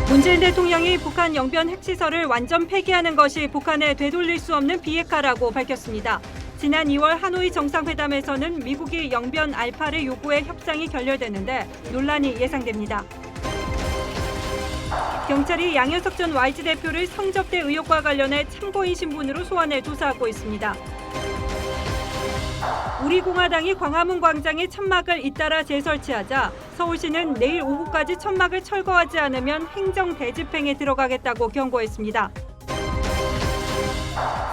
문재인 대통령이 북한 영변 핵시설을 완전 폐기하는 것이 북한에 되돌릴 수 없는 비핵화라고 밝혔습니다. 지난 2월 하노이 정상회담에서는 미국이 영변 알파를 요구해 협상이 결렬됐는데 논란이 예상됩니다. 경찰이 양현석 전 YG 대표를 성접대 의혹과 관련해 참고인 신분으로 소환해 조사하고 있습니다. 우리공화당이 광화문 광장에 천막을 잇따라 재설치하자 서울시는 내일 오후까지 천막을 철거하지 않으면 행정 대집행에 들어가겠다고 경고했습니다.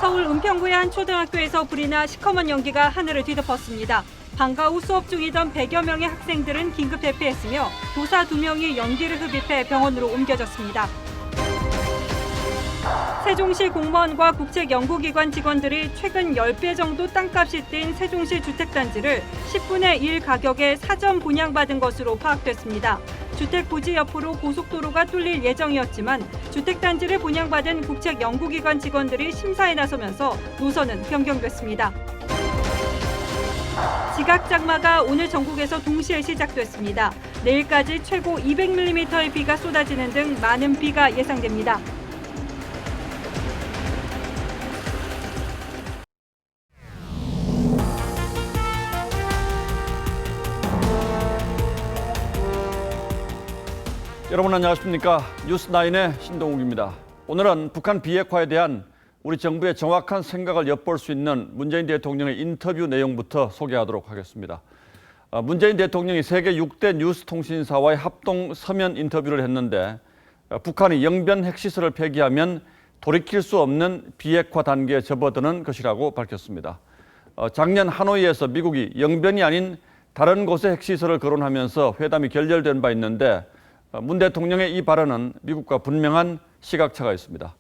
서울 은평구의 한 초등학교에서 불이 나 시커먼 연기가 하늘을 뒤덮었습니다. 방과 후 수업 중이던 100여 명의 학생들은 긴급 대피했으며 교사 2명이 연기를 흡입해 병원으로 옮겨졌습니다. 세종시 공무원과 국책연구기관 직원들이 최근 10배 정도 땅값이 뛴 세종시 주택단지를 10분의 1 가격에 사전 분양받은 것으로 파악됐습니다. 주택 부지 옆으로 고속도로가 뚫릴 예정이었지만 주택단지를 분양받은 국책연구기관 직원들이 심사에 나서면서 노선은 변경됐습니다. 지각장마가 오늘 전국에서 동시에 시작됐습니다. 내일까지 최고 200mm의 비가 쏟아지는 등 많은 비가 예상됩니다. 여러분 안녕하십니까? 뉴스9의 신동욱입니다. 오늘은 북한 비핵화에 대한 우리 정부의 정확한 생각을 엿볼 수 있는 문재인 대통령의 인터뷰 내용부터 소개하도록 하겠습니다. 문재인 대통령이 세계 6대 뉴스 통신사와의 합동 서면 인터뷰를 했는데 북한이 영변 핵시설을 폐기하면 돌이킬 수 없는 비핵화 단계에 접어드는 것이라고 밝혔습니다. 작년 하노이에서 미국이 영변이 아닌 다른 곳의 핵시설을 거론하면서 회담이 결렬된 바 있는데 문 대통령의 이 발언은 미국과 분명한 시각차가 있습니다.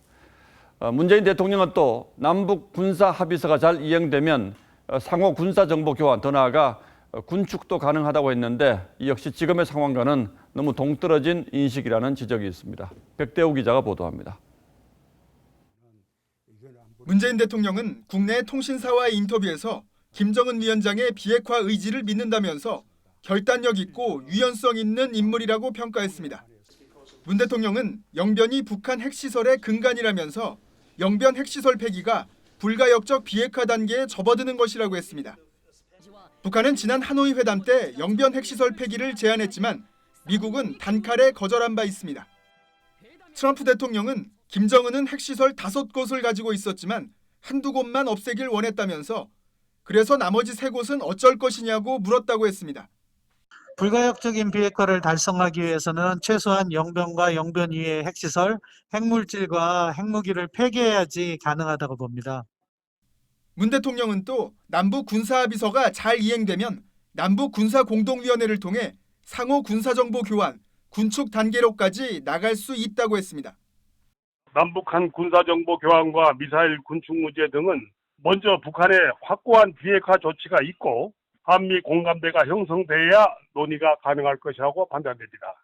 문재인 대통령은 또 남북 군사 합의서가 잘 이행되면 상호 군사 정보 교환, 더 나아가 군축도 가능하다고 했는데 이 역시 지금의 상황과는 너무 동떨어진 인식이라는 지적이 있습니다. 백대우 기자가 보도합니다. 문재인 대통령은 국내 통신사와의 인터뷰에서 김정은 위원장의 비핵화 의지를 믿는다면서 결단력 있고 유연성 있는 인물이라고 평가했습니다. 문 대통령은 영변이 북한 핵시설의 근간이라면서 영변 핵시설 폐기가 불가역적 비핵화 단계에 접어드는 것이라고 했습니다. 북한은 지난 하노이 회담 때 영변 핵시설 폐기를 제안했지만 미국은 단칼에 거절한 바 있습니다. 트럼프 대통령은 김정은은 핵시설 5곳을 가지고 있었지만 한두 곳만 없애길 원했다면서 그래서 나머지 3곳은 어쩔 것이냐고 물었다고 했습니다. 불가역적인 비핵화를 달성하기 위해서는 최소한 영변과 영변 이외의 핵시설, 핵물질과 핵무기를 폐기해야지 가능하다고 봅니다. 문 대통령은 또 남북 군사합의서가 잘 이행되면 남북 군사공동위원회를 통해 상호 군사정보 교환, 군축 단계로까지 나갈 수 있다고 했습니다. 남북한 군사정보 교환과 미사일 군축 문제 등은 먼저 북한의 확고한 비핵화 조치가 있고 한미 공감대가 형성돼야 논의가 가능할 것이라고 판단됩니다.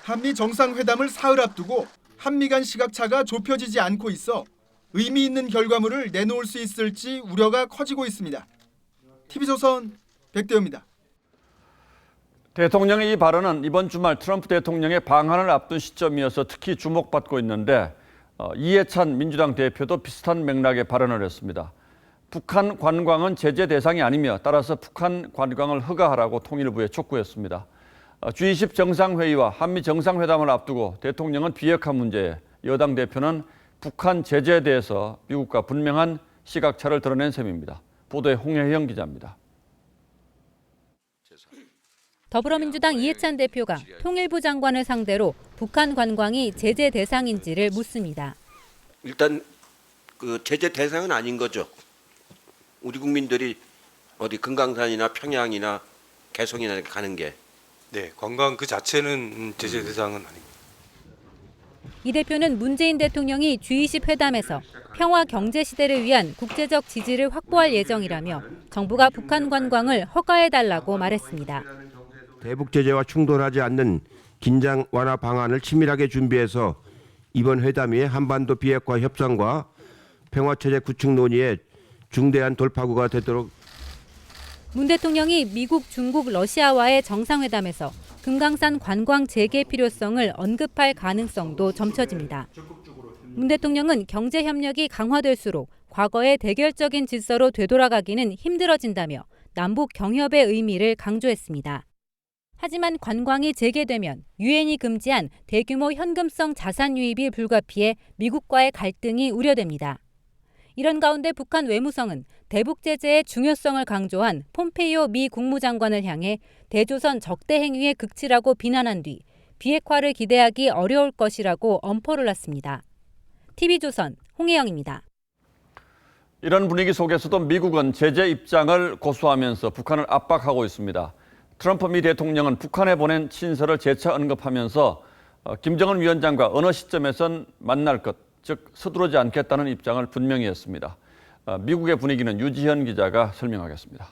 한미 정상회담을 사흘 앞두고 한미 간 시각차가 좁혀지지 않고 있어 의미 있는 결과물을 내놓을 수 있을지 우려가 커지고 있습니다. TV조선 백대호입니다. 대통령의 이 발언은 이번 주말 트럼프 대통령의 방한을 앞둔 시점이어서 특히 주목받고 있는데 이해찬 민주당 대표도 비슷한 맥락의 발언을 했습니다. 북한 관광은 제재 대상이 아니며 따라서 북한 관광을 허가하라고 통일부에 촉구했습니다. G20 정상회의와 한미 정상회담을 앞두고 대통령은 비핵화 문제에, 여당 대표는 북한 제재에 대해서 미국과 분명한 시각차를 드러낸 셈입니다. 보도에 홍혜영 기자입니다. 더불어민주당 이해찬 대표가 통일부 장관을 상대로 북한 관광이 제재 대상인지를 묻습니다. 일단 그 제재 대상은 아닌 거죠. 우리 국민들이 어디 금강산이나 평양이나 개성이나 가는 게. 네, 관광 그 자체는 제재 대상은 아닙니다. 이 대표는 문재인 대통령이 G20 회담에서 평화 경제 시대를 위한 국제적 지지를 확보할 예정이라며 정부가 북한 관광을 허가해달라고 말했습니다. 대북 제재와 충돌하지 않는 긴장 완화 방안을 치밀하게 준비해서 이번 회담이 한반도 비핵화 협상과 평화체제 구축 논의에 중대한 돌파구가 되도록. 문 대통령이 미국, 중국, 러시아와의 정상회담에서 금강산 관광 재개 필요성을 언급할 가능성도 점쳐집니다. 문 대통령은 경제 협력이 강화될수록 과거의 대결적인 질서로 되돌아가기는 힘들어진다며 남북 경협의 의미를 강조했습니다. 하지만 관광이 재개되면 유엔이 금지한 대규모 현금성 자산 유입이 불가피해 미국과의 갈등이 우려됩니다. 이런 가운데 북한 외무성은 대북 제재의 중요성을 강조한 폼페이오 미 국무장관을 향해 대조선 적대 행위의 극치라고 비난한 뒤 비핵화를 기대하기 어려울 것이라고 엄포를 놨습니다. TV조선 홍혜영입니다. 이런 분위기 속에서도 미국은 제재 입장을 고수하면서 북한을 압박하고 있습니다. 트럼프 미 대통령은 북한에 보낸 친서를 재차 언급하면서 김정은 위원장과 어느 시점에선 만날 것, 즉 서두르지 않겠다는 입장을 분명히 했습니다. 미국의 분위기는 유지현 기자가 설명하겠습니다.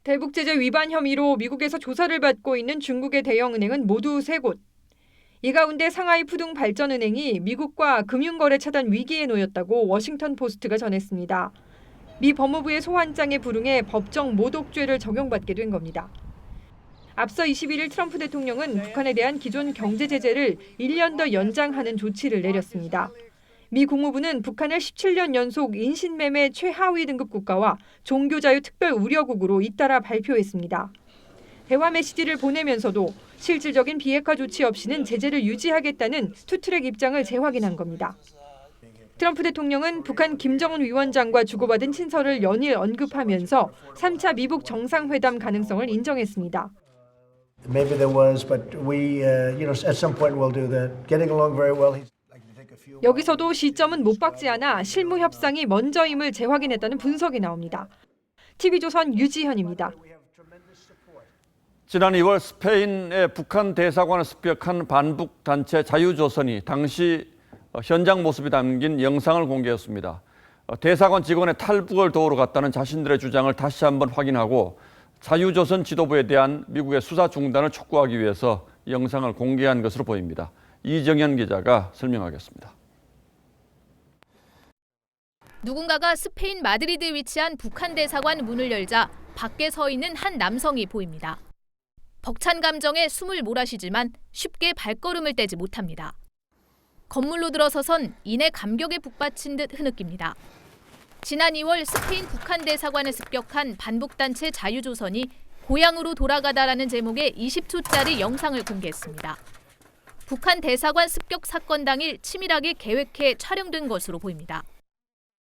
대북 제재 위반 혐의로 미국에서 조사를 받고 있는 중국의 대형은행은 모두 3곳. 이 가운데 상하이 푸둥 발전은행이 미국과 금융거래 차단 위기에 놓였다고 워싱턴 포스트가 전했습니다. 미 법무부의 소환장에 불응해 법정 모독죄를 적용받게 된 겁니다. 앞서 21일 트럼프 대통령은 북한에 대한 기존 경제 제재를 1년 더 연장하는 조치를 내렸습니다. 미 국무부는 북한을 17년 연속 인신매매 최하위 등급 국가와 종교자유 특별 우려국으로 잇따라 발표했습니다. 대화 메시지를 보내면서도 실질적인 비핵화 조치 없이는 제재를 유지하겠다는 투트랙 입장을 재확인한 겁니다. 트럼프 대통령은 북한 김정은 위원장과 주고받은 친서를 연일 언급하면서 3차 미북 정상회담 가능성을 인정했습니다. Maybe there was, but we, at some point we'll do that. Getting along very well. 여기서도 시점은 못 박지 않아 실무 협상이 먼저임을 재확인했다는 분석이 나옵니다. TV조선 유지현입니다. 지난 2월 스페인의 북한 대사관을 습격한 반북 단체 자유조선이 당시 현장 모습이 담긴 영상을 공개했습니다. 대사관 직원의 탈북을 도우러 갔다는 자신들의 주장을 다시 한번 확인하고 자유조선 지도부에 대한 미국의 수사 중단을 촉구하기 위해서 영상을 공개한 것으로 보입니다. 이정현 기자가 설명하겠습니다. 누군가가 스페인 마드리드에 위치한 북한 대사관 문을 열자 밖에 서 있는 한 남성이 보입니다. 벅찬 감정에 숨을 몰아쉬지만 쉽게 발걸음을 떼지 못합니다. 건물로 들어서선 이내 감격에 북받친 듯 흐느낍니다. 지난 2월 스페인 북한 대사관을 습격한 반북단체 자유조선이 고향으로 돌아가다라는 제목의 20초짜리 영상을 공개했습니다. 북한 대사관 습격 사건 당일 치밀하게 계획해 촬영된 것으로 보입니다.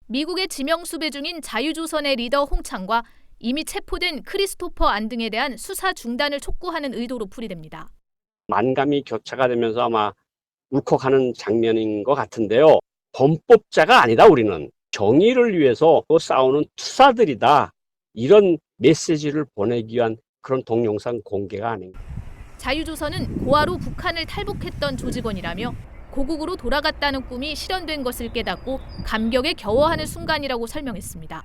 미국의 지명 수배 중인 자유조선의 리더 홍창과 이미 체포된 크리스토퍼 안 등에 대한 수사 중단을 촉구하는 의도로 풀이됩니다. 만감이 교차가 되면서 아마 울컥하는 장면인 것 같은데요. 범법자가 아니다 우리는. 정의를 위해서 싸우는 투사들이다. 이런 메시지를 보내기 위한 그런 동영상 공개가 아닌가. 자유조선은 고아로 북한을 탈북했던 조직원이라며 고국으로 돌아갔다는 꿈이 실현된 것을 깨닫고 감격에 겨워하는 순간이라고 설명했습니다.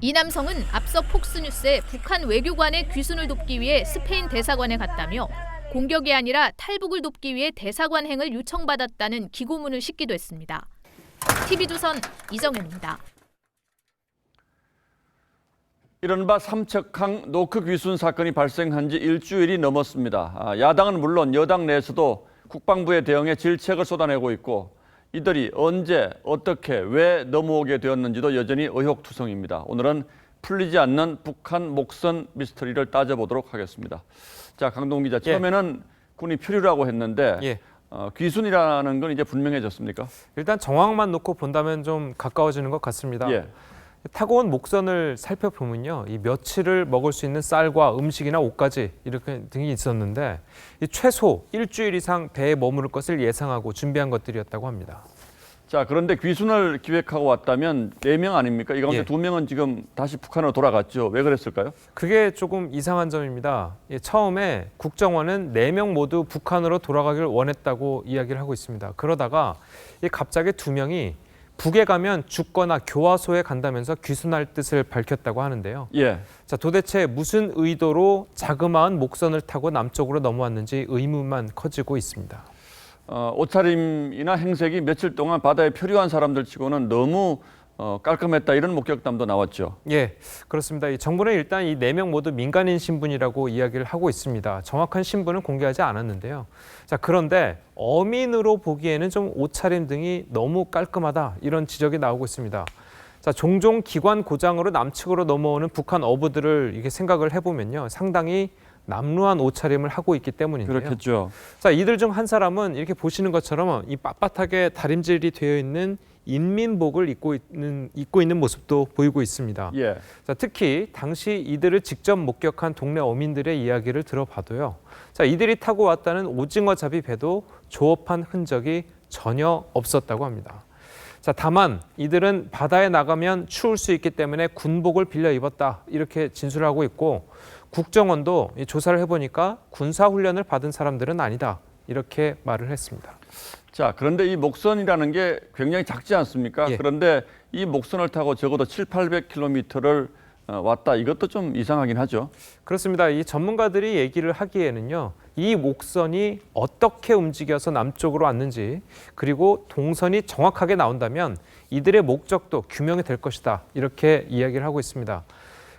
이 남성은 앞서 폭스뉴스에 북한 외교관의 귀순을 돕기 위해 스페인 대사관에 갔다며 공격이 아니라 탈북을 돕기 위해 대사관행을 요청받았다는 기고문을 싣기도 했습니다. TV조선 이정현입니다. 이른바 삼척항 노크 귀순 사건이 발생한 지 일주일이 넘었습니다. 야당은 물론 여당 내에서도 국방부의 대응에 질책을 쏟아내고 있고 이들이 언제, 어떻게, 왜 넘어오게 되었는지도 여전히 의혹투성입니다. 오늘은 풀리지 않는 북한 목선 미스터리를 따져보도록 하겠습니다. 자, 강동 기자, 처음에는 군이 표류라고 했는데 귀순이라는 건 이제 분명해졌습니까? 일단 정황만 놓고 본다면 좀 가까워지는 것 같습니다. 타고 온 목선을 살펴보면요, 이 며칠을 먹을 수 있는 쌀과 음식이나 옷까지 이렇게 등이 있었는데 최소 일주일 이상 배에 머무를 것을 예상하고 준비한 것들이었다고 합니다. 자, 그런데 귀순을 기획하고 왔다면 4명 아닙니까? 이 가운데 2명은 지금 다시 북한으로 돌아갔죠. 왜 그랬을까요? 그게 조금 이상한 점입니다. 처음에 국정원은 4명 모두 북한으로 돌아가길 원했다고 이야기를 하고 있습니다. 그러다가 갑자기 2명이 북에 가면 죽거나 교화소에 간다면서 귀순할 뜻을 밝혔다고 하는데요. 자, 도대체 무슨 의도로 자그마한 목선을 타고 남쪽으로 넘어왔는지 의문만 커지고 있습니다. 옷차림이나 행색이 며칠 동안 바다에 표류한 사람들 치고는 너무 깔끔했다 이런 목격담도 나왔죠. 예, 그렇습니다. 이 정부는 일단 이 4명 모두 민간인 신분이라고 이야기를 하고 있습니다. 정확한 신분은 공개하지 않았는데요. 자, 그런데 어민으로 보기에는 좀 옷차림 등이 너무 깔끔하다 이런 지적이 나오고 있습니다. 자, 종종 기관 고장으로 남측으로 넘어오는 북한 어부들을 이게 생각을 해보면요, 상당히 남루한 옷차림을 하고 있기 때문인데요. 그렇겠죠. 자, 이들 중 한 사람은 이렇게 보시는 것처럼 이 빳빳하게 다림질이 되어 있는 인민복을 입고 있는 모습도 보이고 있습니다. 예. 자, 특히 당시 이들을 직접 목격한 동네 어민들의 이야기를 들어봐도요. 자, 이들이 타고 왔다는 오징어 잡이 배도 조업한 흔적이 전혀 없었다고 합니다. 자, 다만 이들은 바다에 나가면 추울 수 있기 때문에 군복을 빌려 입었다 이렇게 진술을 하고 있고, 국정원도 조사를 해보니까 군사훈련을 받은 사람들은 아니다 이렇게 말을 했습니다. 자, 그런데 이 목선이라는 게 굉장히 작지 않습니까? 예. 그런데 이 목선을 타고 적어도 700~800km를 왔다. 이것도 좀 이상하긴 하죠. 그렇습니다. 이 전문가들이 얘기를 하기에는요, 이 목선이 어떻게 움직여서 남쪽으로 왔는지, 그리고 동선이 정확하게 나온다면 이들의 목적도 규명이 될 것이다 이렇게 이야기를 하고 있습니다.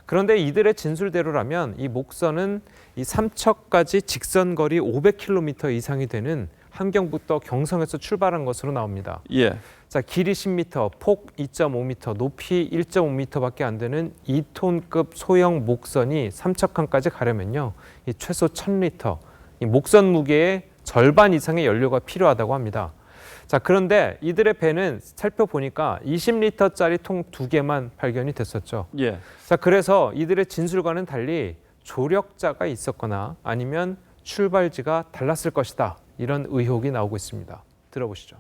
그런데 이들의 진술대로라면 이 목선은 이 삼척까지 직선 거리 500km 이상이 되는 함경부터 경성에서 출발한 것으로 나옵니다. 예. 자, 길이 10m, 폭 2.5m, 높이 1.5m밖에 안 되는 2톤급 소형 목선이 삼척항까지 가려면요, 이 최소 1000리터, 이 목선 무게의 절반 이상의 연료가 필요하다고 합니다. 자, 그런데 이들의 배는 살펴보니까 20리터짜리 통 2개만 발견이 됐었죠. 예. 자, 그래서 이들의 진술과는 달리 조력자가 있었거나 아니면 출발지가 달랐을 것이다 이런 의혹이 나오고 있습니다. 들어보시죠.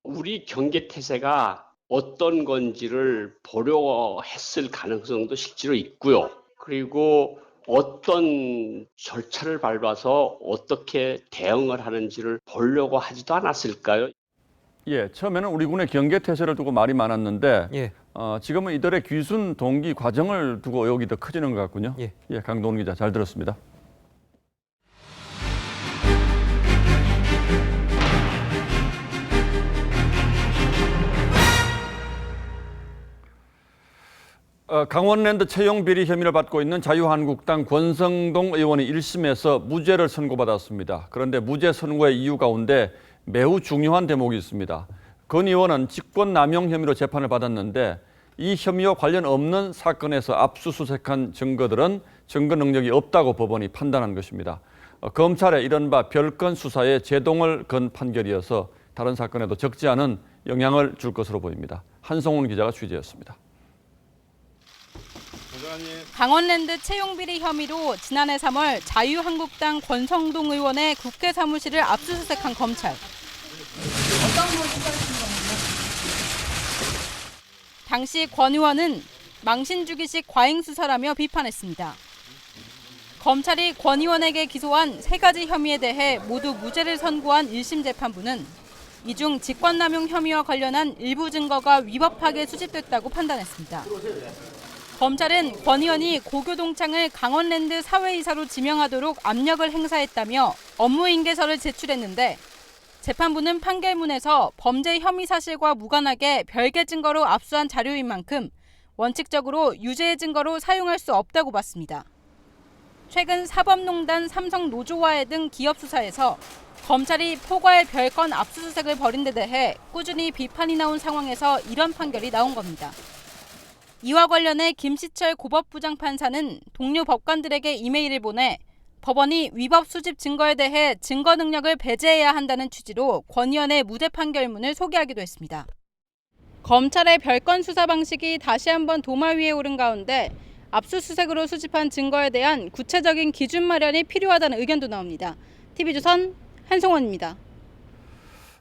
우리 경계태세가 어떤 건지를 보려고 했을 가능성도 실제로 있고요. 그리고 어떤 절차를 밟아서 어떻게 대응을 하는지를 보려고 하지도 않았을까요? 예, 처음에는 우리 군의 경계태세를 두고 말이 많았는데 예. 지금은 이들의 귀순 동기 과정을 두고 의혹이 더 커지는 것 같군요. 예. 예, 강동원 기자 잘 들었습니다. 강원랜드 채용 비리 혐의를 받고 있는 자유한국당 권성동 의원이 1심에서 무죄를 선고받았습니다. 그런데 무죄 선고의 이유 가운데 매우 중요한 대목이 있습니다. 권 의원은 직권남용 혐의로 재판을 받았는데 이 혐의와 관련 없는 사건에서 압수수색한 증거들은 증거 능력이 없다고 법원이 판단한 것입니다. 검찰의 이른바 별건 수사에 제동을 건 판결이어서 다른 사건에도 적지 않은 영향을 줄 것으로 보입니다. 한성훈 기자가 취재했습니다. 강원랜드 채용비리 혐의로 지난해 3월 자유한국당 권성동 의원의 국회 사무실을 압수수색한 검찰. 당시 권 의원은 망신주기식 과잉수사라며 비판했습니다. 검찰이 권 의원에게 기소한 3가지 혐의에 대해 모두 무죄를 선고한 1심 재판부는 이 중 직권남용 혐의와 관련한 일부 증거가 위법하게 수집됐다고 판단했습니다. 검찰은 권 의원이 고교동창을 강원랜드 사회이사로 지명하도록 압력을 행사했다며 업무인계서를 제출했는데, 재판부는 판결문에서 범죄 혐의 사실과 무관하게 별개 증거로 압수한 자료인 만큼 원칙적으로 유죄의 증거로 사용할 수 없다고 봤습니다. 최근 사법농단 삼성노조와해 등 기업 수사에서 검찰이 포괄 별건 압수수색을 벌인 데 대해 꾸준히 비판이 나온 상황에서 이런 판결이 나온 겁니다. 이와 관련해 김시철 고법부장판사는 동료 법관들에게 이메일을 보내 법원이 위법 수집 증거에 대해 증거 능력을 배제해야 한다는 취지로 권 의원의 무죄 판결문을 소개하기도 했습니다. 검찰의 별건 수사 방식이 다시 한번 도마 위에 오른 가운데 압수수색으로 수집한 증거에 대한 구체적인 기준 마련이 필요하다는 의견도 나옵니다. TV조선 한송원입니다.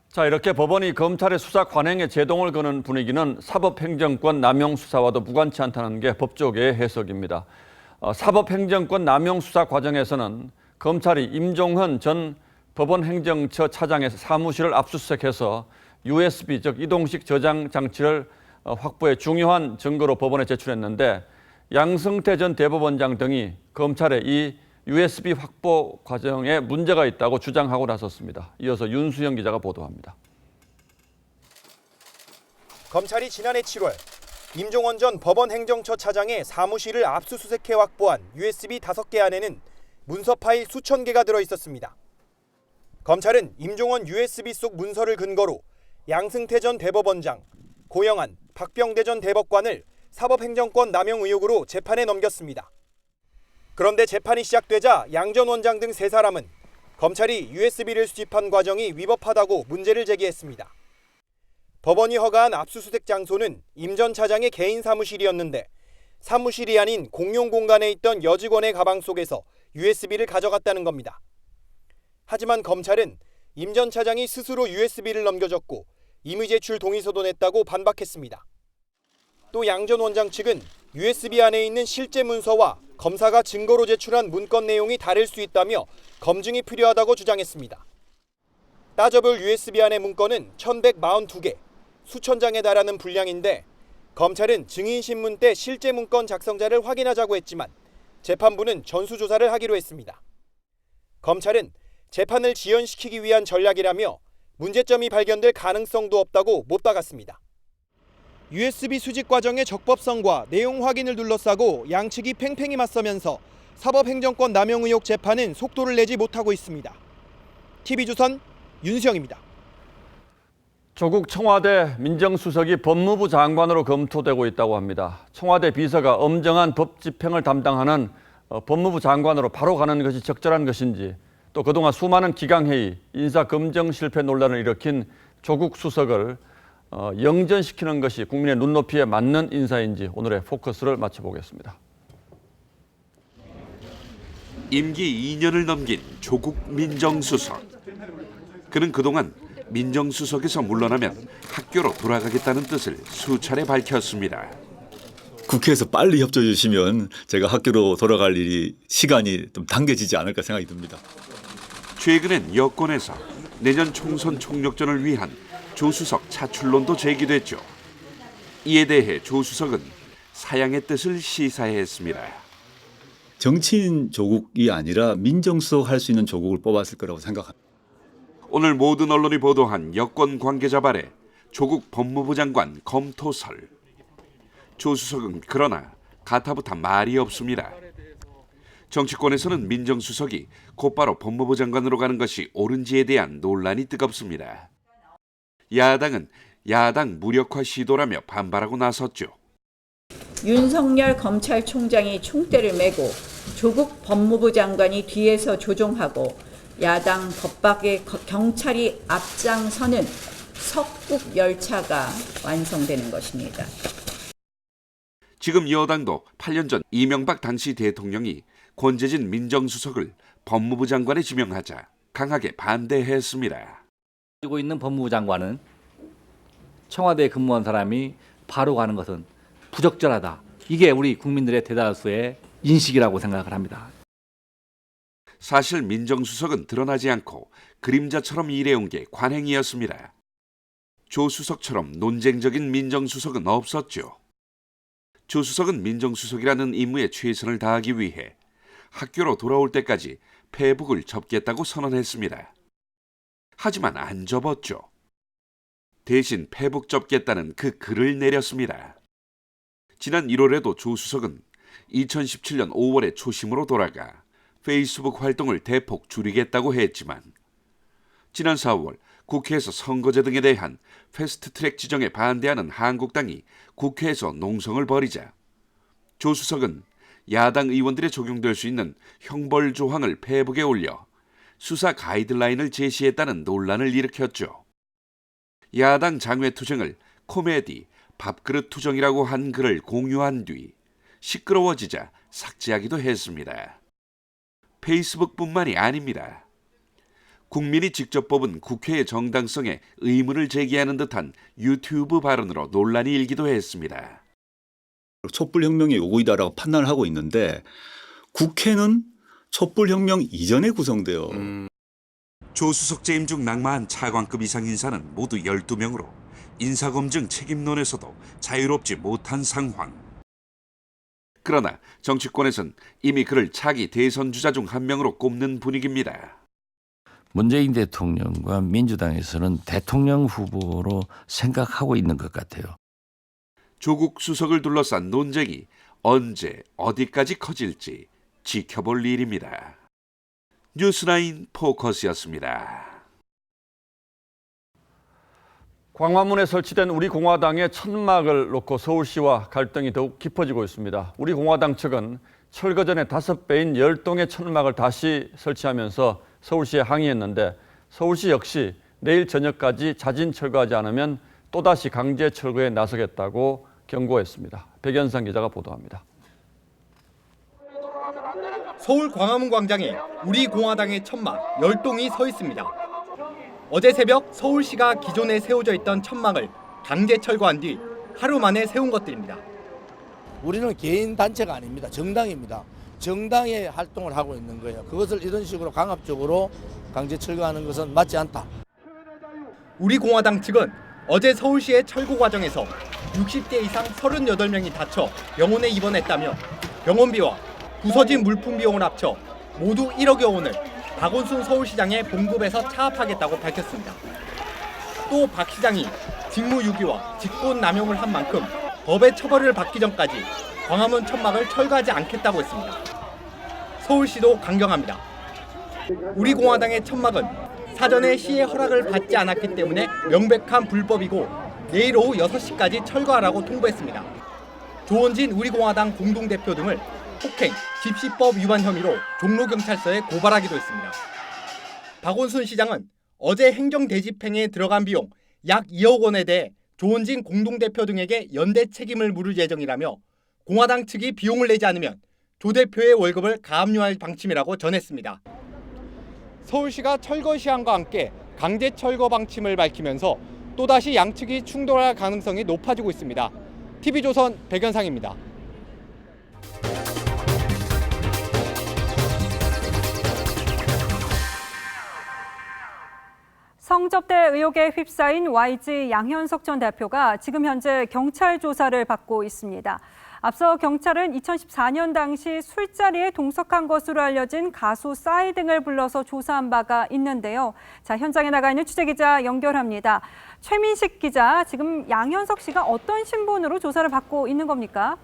자, 이렇게 법원이 검찰의 수사 관행에 제동을 거는 분위기는 사법행정권 남용 수사와도 무관치 않다는 게 법조계의 해석입니다. 사법행정권 남용 수사 과정에서는 검찰이 임종헌 전 법원행정처 차장의 사무실을 압수수색해서 USB, 즉 이동식 저장 장치를 확보해 중요한 증거로 법원에 제출했는데, 양승태 전 대법원장 등이 검찰의 이 USB 확보 과정에 문제가 있다고 주장하고 나섰습니다. 이어서 윤수영 기자가 보도합니다. 검찰이 지난해 7월 임종원 전 법원행정처 차장의 사무실을 압수수색해 확보한 USB 5개 안에는 문서 파일 수천 개가 들어있었습니다. 검찰은 임종원 USB 속 문서를 근거로 양승태 전 대법원장, 고영한, 박병대 전 대법관을 사법행정권 남용 의혹으로 재판에 넘겼습니다. 그런데 재판이 시작되자 양 전 원장 등 3사람은 검찰이 USB를 수집한 과정이 위법하다고 문제를 제기했습니다. 법원이 허가한 압수수색 장소는 임 전 차장의 개인 사무실이었는데 사무실이 아닌 공용 공간에 있던 여직원의 가방 속에서 USB를 가져갔다는 겁니다. 하지만 검찰은 임 전 차장이 스스로 USB를 넘겨줬고 임의 제출 동의서도 냈다고 반박했습니다. 또 양 전 원장 측은 USB 안에 있는 실제 문서와 검사가 증거로 제출한 문건 내용이 다를 수 있다며 검증이 필요하다고 주장했습니다. 따져볼 USB 안의 문건은 1142개, 수천 장에 달하는 분량인데 검찰은 증인신문 때 실제 문건 작성자를 확인하자고 했지만 재판부는 전수조사를 하기로 했습니다. 검찰은 재판을 지연시키기 위한 전략이라며 문제점이 발견될 가능성도 없다고 못 박았습니다. USB 수집 과정의 적법성과 내용 확인을 둘러싸고 양측이 팽팽히 맞서면서 사법행정권 남용 의혹 재판은 속도를 내지 못하고 있습니다. TV조선 윤수영입니다. 조국 청와대 민정수석이 법무부 장관으로 검토되고 있다고 합니다. 청와대 비서가 엄정한 법 집행을 담당하는 법무부 장관으로 바로 가는 것이 적절한 것인지, 또 그동안 수많은 기강회의, 인사검증 실패 논란을 일으킨 조국 수석을 영전시키는 것이 국민의 눈높이에 맞는 인사인지 오늘의 포커스를 맞춰보겠습니다. 임기 2년을 넘긴 조국 민정수석. 그는 그동안 민정수석에서 물러나면 학교로 돌아가겠다는 뜻을 수차례 밝혔습니다. 국회에서 빨리 협조해 주시면 제가 학교로 돌아갈 시간이 좀 당겨지지 않을까 생각이 듭니다. 최근엔 여권에서 내년 총선 총력전을 위한 조 수석 차출론도 제기됐죠. 이에 대해 조 수석은 사양의 뜻을 시사했습니다. 정치인 조국이 아니라 민정수석 할 수 있는 조국을 뽑았을 거라고 생각합니다. 오늘 모든 언론이 보도한 여권 관계자 발에 조국 법무부 장관 검토설. 조 수석은 그러나 가타부타 말이 없습니다. 정치권에서는 민정수석이 곧바로 법무부 장관으로 가는 것이 옳은지에 대한 논란이 뜨겁습니다. 야당은 야당 무력화 시도라며 반발하고 나섰죠. 윤석열 검찰총장이 총대를 메고 조국 법무부 장관이 뒤에서 조종하고 야당 법박에 경찰이 앞장서는 석국 열차가 완성되는 것입니다. 지금 여당도 8년 전 이명박 당시 대통령이 권재진 민정수석을 법무부 장관에 지명하자 강하게 반대했습니다. 가지고 있는 법무부 장관은 청와대에 근무한 사람이 바로 가는 것은 부적절하다. 이게 우리 국민들의 대다수의 인식이라고 생각을 합니다. 사실 민정수석은 드러나지 않고 그림자처럼 일해온 게 관행이었습니다. 조 수석처럼 논쟁적인 민정수석은 없었죠. 조 수석은 민정수석이라는 임무에 최선을 다하기 위해 학교로 돌아올 때까지 페북을 접겠다고 선언했습니다. 하지만 안 접었죠. 대신 페북 접겠다는 그 글을 내렸습니다. 지난 1월에도 조 수석은 2017년 5월에 초심으로 돌아가 페이스북 활동을 대폭 줄이겠다고 했지만 지난 4월 국회에서 선거제 등에 대한 패스트트랙 지정에 반대하는 한국당이 국회에서 농성을 벌이자 조 수석은 야당 의원들에 적용될 수 있는 형벌 조항을 페북에 올려 수사 가이드라인을 제시했다는 논란을 일으켰죠. 야당 장외투쟁을 코미디, 밥그릇 투정이라고 한 글을 공유한 뒤 시끄러워지자 삭제하기도 했습니다. 페이스북뿐만이 아닙니다. 국민이 직접 뽑은 국회의 정당성에 의문을 제기하는 듯한 유튜브 발언으로 논란이 일기도 했습니다. 촛불혁명의 요구이다라고 판단을 하고 있는데 국회는 촛불혁명 이전에 구성돼요. 조 수석 재임 중 낙마한 차관급 이상 인사는 모두 12명으로 인사검증 책임론에서도 자유롭지 못한 상황. 그러나 정치권에선 이미 그를 차기 대선 주자 중 한 명으로 꼽는 분위기입니다. 문재인 대통령과 민주당에서는 대통령 후보로 생각하고 있는 것 같아요. 조국 수석을 둘러싼 논쟁이 언제 어디까지 커질지 지켜볼 일입니다. 뉴스라인 포커스였습니다. 광화문에 설치된 우리공화당의 천막을 놓고 서울시와 갈등이 더욱 깊어지고 있습니다. 우리공화당 측은 철거 전에 5배인 10동의 천막을 다시 설치하면서 서울시에 항의했는데 서울시 역시 내일 저녁까지 자진 철거하지 않으면 또다시 강제 철거에 나서겠다고 경고했습니다. 백연상 기자가 보도합니다. 서울 광화문 광장에 우리공화당의 천막 10동이 서 있습니다. 어제 새벽 서울시가 기존에 세워져 있던 천막을 강제 철거한 뒤 하루 만에 세운 것들입니다. 우리는 개인 단체가 아닙니다. 정당입니다. 정당의 활동을 하고 있는 거예요. 그것을 이런 식으로 강압적으로 강제 철거하는 것은 맞지 않다. 우리공화당 측은 어제 서울시의 철거 과정에서 60대 이상 38명이 다쳐 병원에 입원했다며 병원비와 부서진 물품 비용을 합쳐 모두 1억여 원을 박원순 서울시장의 봉급에서 차압하겠다고 밝혔습니다. 또 박 시장이 직무유기와 직권남용을 한 만큼 법의 처벌을 받기 전까지 광화문 천막을 철거하지 않겠다고 했습니다. 서울시도 강경합니다. 우리공화당의 천막은 사전에 시의 허락을 받지 않았기 때문에 명백한 불법이고 내일 오후 6시까지 철거하라고 통보했습니다. 조원진 우리공화당 공동대표 등을 폭행, 집시법 위반 혐의로 종로경찰서에 고발하기도 했습니다. 박원순 시장은 어제 행정대집행에 들어간 비용 약 2억 원에 대해 조원진 공동대표 등에게 연대 책임을 물을 예정이라며 공화당 측이 비용을 내지 않으면 조 대표의 월급을 가압류할 방침이라고 전했습니다. 서울시가 철거 시한과 함께 강제 철거 방침을 밝히면서 또다시 양측이 충돌할 가능성이 높아지고 있습니다. TV조선 백연상입니다. 성접대 의혹에 휩싸인 YG 양현석 전 대표가 지금 현재 경찰 조사를 받고 있습니다. 앞서 경찰은 2014년 당시 술자리에 동석한 것으로 알려진 가수 싸이 등을 불러서 조사한 바가 있는데요. 자, 현장에 나가 있는 취재기자 연결합니다. 최민식 기자, 지금 양현석 씨가 어떤 신분으로 조사를 받고 있는 겁니까?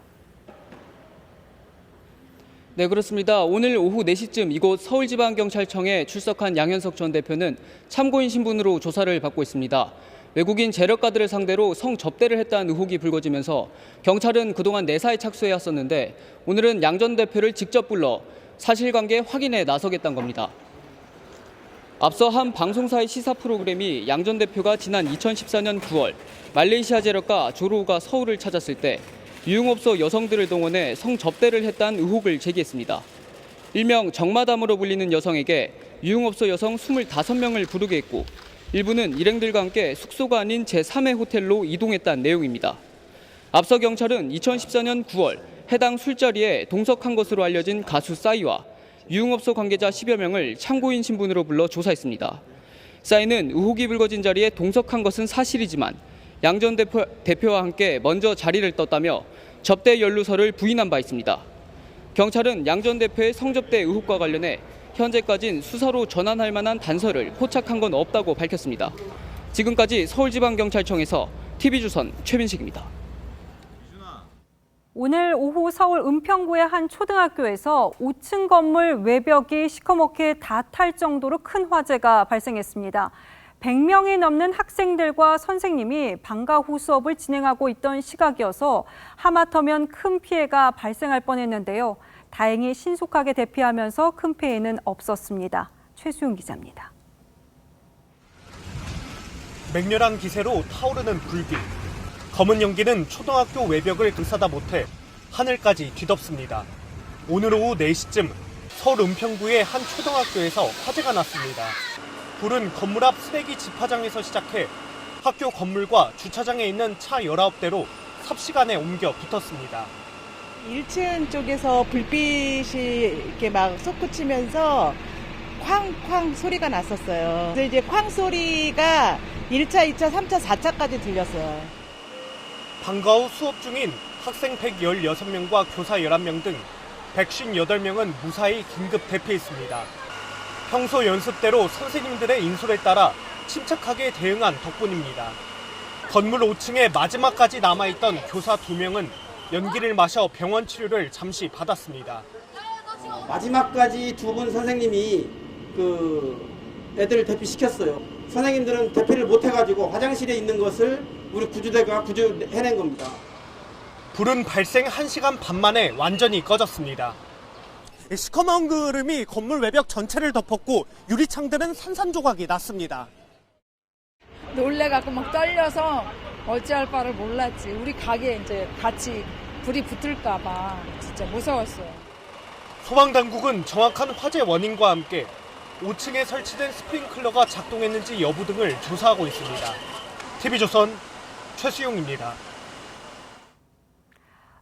네, 그렇습니다. 오늘 오후 4시쯤 이곳 서울지방경찰청에 출석한 양현석 전 대표는 참고인 신분으로 조사를 받고 있습니다. 외국인 재력가들을 상대로 성접대를 했다는 의혹이 불거지면서 경찰은 그동안 내사에 착수해왔었는데 오늘은 양 전 대표를 직접 불러 사실관계 확인에 나서겠다는 겁니다. 앞서 한 방송사의 시사 프로그램이 양 전 대표가 지난 2014년 9월 말레이시아 재력가 조로우가 서울을 찾았을 때 유흥업소 여성들을 동원해 성접대를 했다는 의혹을 제기했습니다. 일명 정마담으로 불리는 여성에게 유흥업소 여성 25명을 부르게 했고 일부는 일행들과 함께 숙소가 아닌 제3의 호텔로 이동했다는 내용입니다. 앞서 경찰은 2014년 9월 해당 술자리에 동석한 것으로 알려진 가수 싸이와 유흥업소 관계자 10여 명을 참고인 신분으로 불러 조사했습니다. 싸이는 의혹이 불거진 자리에 동석한 것은 사실이지만 양 전 대표와 함께 먼저 자리를 떴다며 접대 연루서를 부인한 바 있습니다. 경찰은 양 전 대표의 성접대 의혹과 관련해 현재까지는 수사로 전환할 만한 단서를 포착한 건 없다고 밝혔습니다. 지금까지 서울지방경찰청에서 TV조선 최민식입니다. 오늘 오후 서울 은평구의 한 초등학교에서 5층 건물 외벽이 시커멓게 다 탈 정도로 큰 화재가 발생했습니다. 100명이 넘는 학생들과 선생님이 방과 후 수업을 진행하고 있던 시각이어서 하마터면 큰 피해가 발생할 뻔했는데요. 다행히 신속하게 대피하면서 큰 피해는 없었습니다. 최수용 기자입니다. 맹렬한 기세로 타오르는 불길. 검은 연기는 초등학교 외벽을 감싸다 못해 하늘까지 뒤덮습니다. 오늘 오후 4시쯤 서울 은평구의 한 초등학교에서 화재가 났습니다. 불은 건물 앞 쓰레기 집화장에서 시작해 학교 건물과 주차장에 있는 차 19대로 삽시간에 옮겨 붙었습니다. 1층 쪽에서 불빛이 이렇게 막 솟구치면서 쾅쾅 소리가 났었어요. 그래서 이제 쾅 소리가 1차, 2차, 3차, 4차까지 들렸어요. 방과 후 수업 중인 학생 116명과 교사 11명 등 158명은 무사히 긴급 대피했습니다. 평소 연습대로 선생님들의 인솔에 따라 침착하게 대응한 덕분입니다. 건물 5층에 마지막까지 남아있던 교사 2명은 연기를 마셔 병원 치료를 잠시 받았습니다. 마지막까지 두 분 선생님이 애들을 대피시켰어요. 선생님들은 대피를 못해가지고 화장실에 있는 것을 우리 구조대가 구조해낸 겁니다. 불은 발생 1시간 반 만에 완전히 꺼졌습니다. 시커먼 그름이 건물 외벽 전체를 덮었고 유리창들은 산산조각이 났습니다. 놀래갖고 막 떨려서 어찌할 바를 몰랐지. 우리 가게에 이제 같이 불이 붙을까봐 진짜 무서웠어요. 소방당국은 정확한 화재 원인과 함께 5층에 설치된 스프링클러가 작동했는지 여부 등을 조사하고 있습니다. TV조선 최수용입니다.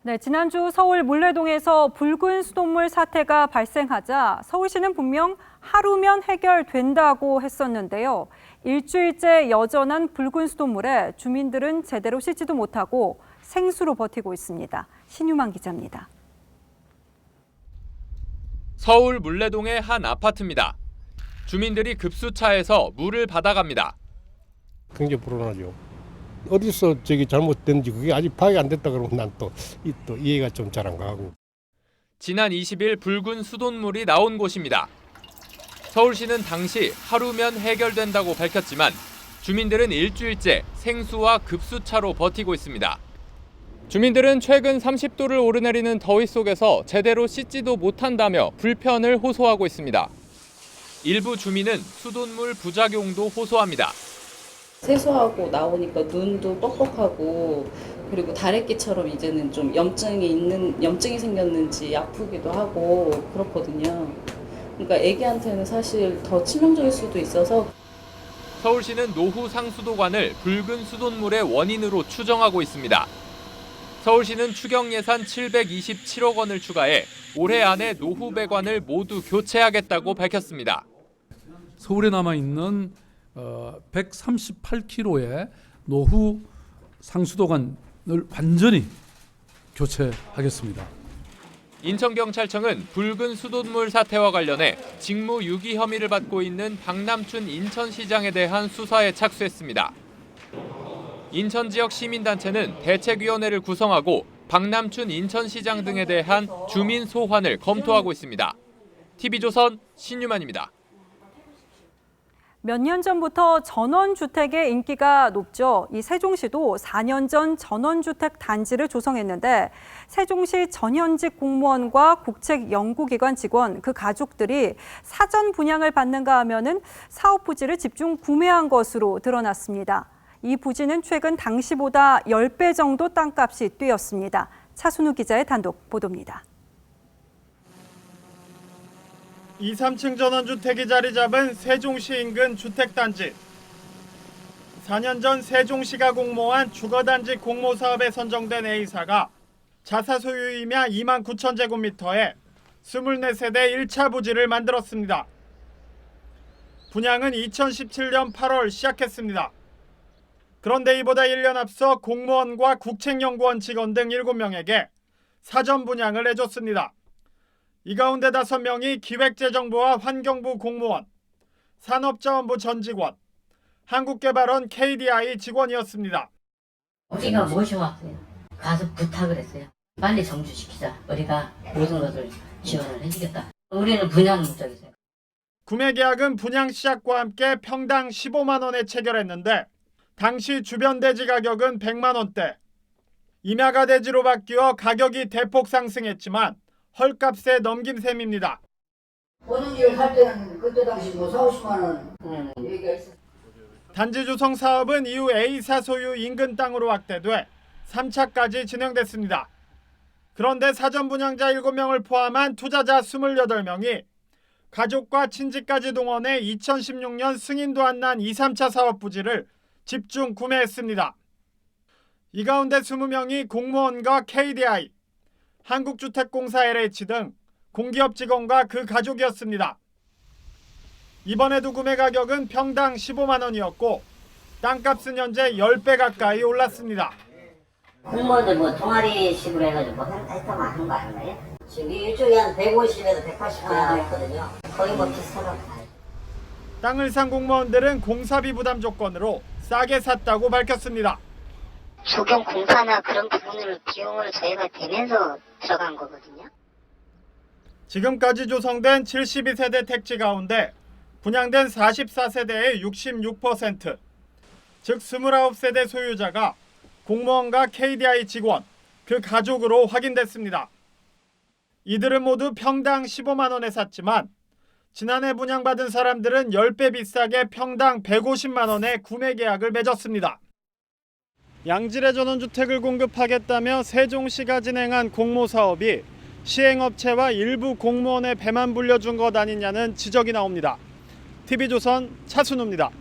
네, 지난주 서울 물레동에서 붉은 수돗물 사태가 발생하자 서울시는 분명 하루면 해결된다고 했었는데요. 일주일째 여전한 붉은 수돗물에 주민들은 제대로 씻지도 못하고 생수로 버티고 있습니다. 신유만 기자입니다. 서울 물레동의 한 아파트입니다. 주민들이 급수차에서 물을 받아갑니다. 굉장히 불안하죠. 어디서 잘못된지 그게 아직 파악이 안 됐다 그러면 난 또 이해가 좀 잘 안 가고. 지난 20일 붉은 수돗물이 나온 곳입니다. 서울시는 당시 하루면 해결된다고 밝혔지만 주민들은 일주일째 생수와 급수차로 버티고 있습니다. 주민들은 최근 30도를 오르내리는 더위 속에서 제대로 씻지도 못한다며 불편을 호소하고 있습니다. 일부 주민은 수돗물 부작용도 호소합니다. 세수하고 나오니까 눈도 뻑뻑하고 그리고 다래끼처럼 이제는 좀 염증이 생겼는지 아프기도 하고 그렇거든요. 그러니까 애기한테는 사실 더 치명적일 수도 있어서. 서울시는 노후 상수도관을 붉은 수돗물의 원인으로 추정하고 있습니다. 서울시는 추경 예산 727억 원을 추가해 올해 안에 노후 배관을 모두 교체하겠다고 밝혔습니다. 서울에 남아있는 138km의 노후 상수도관을 완전히 교체하겠습니다. 인천경찰청은 붉은 수돗물 사태와 관련해 직무유기 혐의를 받고 있는 박남춘 인천시장에 대한 수사에 착수했습니다. 인천 지역 시민단체는 대책위원회를 구성하고 박남춘 인천시장 등에 대한 주민 소환을 검토하고 있습니다. TV조선 신유만입니다. 몇 년 전부터 전원주택의 인기가 높죠. 이 세종시도 4년 전 전원주택 단지를 조성했는데 세종시 전현직 공무원과 국책연구기관 직원, 그 가족들이 사전 분양을 받는가 하면은 사업 부지를 집중 구매한 것으로 드러났습니다. 이 부지는 최근 당시보다 10배 정도 땅값이 뛰었습니다. 차순우 기자의 단독 보도입니다. 2, 3층 전원주택이 자리 잡은 세종시 인근 주택단지. 4년 전 세종시가 공모한 주거단지 공모사업에 선정된 A사가 자사 소유이며 2만 9천 제곱미터에 24세대 1차 부지를 만들었습니다. 분양은 2017년 8월 시작했습니다. 그런데 이보다 1년 앞서 공무원과 국책연구원 직원 등 7명에게 사전 분양을 해줬습니다. 이 가운데 5명이 기획재정부와 환경부 공무원, 산업자원부 전 직원, 한국개발원 KDI 직원이었습니다. 우리가 모셔왔어요. 가서 부탁을 했어요. 빨리 정주시키자. 우리가 모든 것을 지원을 해주겠다. 우리는 분양 목적이세요. 구매 계약은 분양 시작과 함께 평당 15만 원에 체결했는데 당시 주변 대지 가격은 100만 원대. 임야가 대지로 바뀌어 가격이 대폭 상승했지만 헐값에 넘긴 셈입니다. 보는 일 할 때는 그때 당시 뭐 40~50만 원 얘기가 있었어요. 단지 조성 사업은 이후 A사 소유 인근 땅으로 확대돼 3차까지 진행됐습니다. 그런데 사전 분양자 7명을 포함한 투자자 28명이 가족과 친지까지 동원해 2016년 승인도 안 난 2, 3차 사업 부지를 집중 구매했습니다. 이 가운데 20명이 공무원과 KDI, 한국주택공사 LH 등 공기업 직원과 그 가족이었습니다. 이번에도 구매 가격은 평당 15만 원이었고 땅값은 현재 10배 가까이 올랐습니다. 공무원들 뭐 동아리식으로 해가지고 했다고 하는 거 아닌가요? 지금 이쪽에 한 150에서 180만 원 했거든요. 거의 뭐 비슷하다고 봐요. 땅을 산 공무원들은 공사비 부담 조건으로 싸게 샀다고 밝혔습니다. 조경 공사나 그런 부분으로 비용을 저희가 대면서 들어간 거거든요. 지금까지 조성된 72세대 택지 가운데 분양된 44세대의 66%, 즉 29세대 소유자가 공무원과 KDI 직원, 그 가족으로 확인됐습니다. 이들은 모두 평당 15만 원에 샀지만 지난해 분양받은 사람들은 10배 비싸게 평당 150만 원에 구매 계약을 맺었습니다. 양질의 전원주택을 공급하겠다며 세종시가 진행한 공모사업이 시행업체와 일부 공무원의 배만 불려준 것 아니냐는 지적이 나옵니다. TV조선 차순우입니다.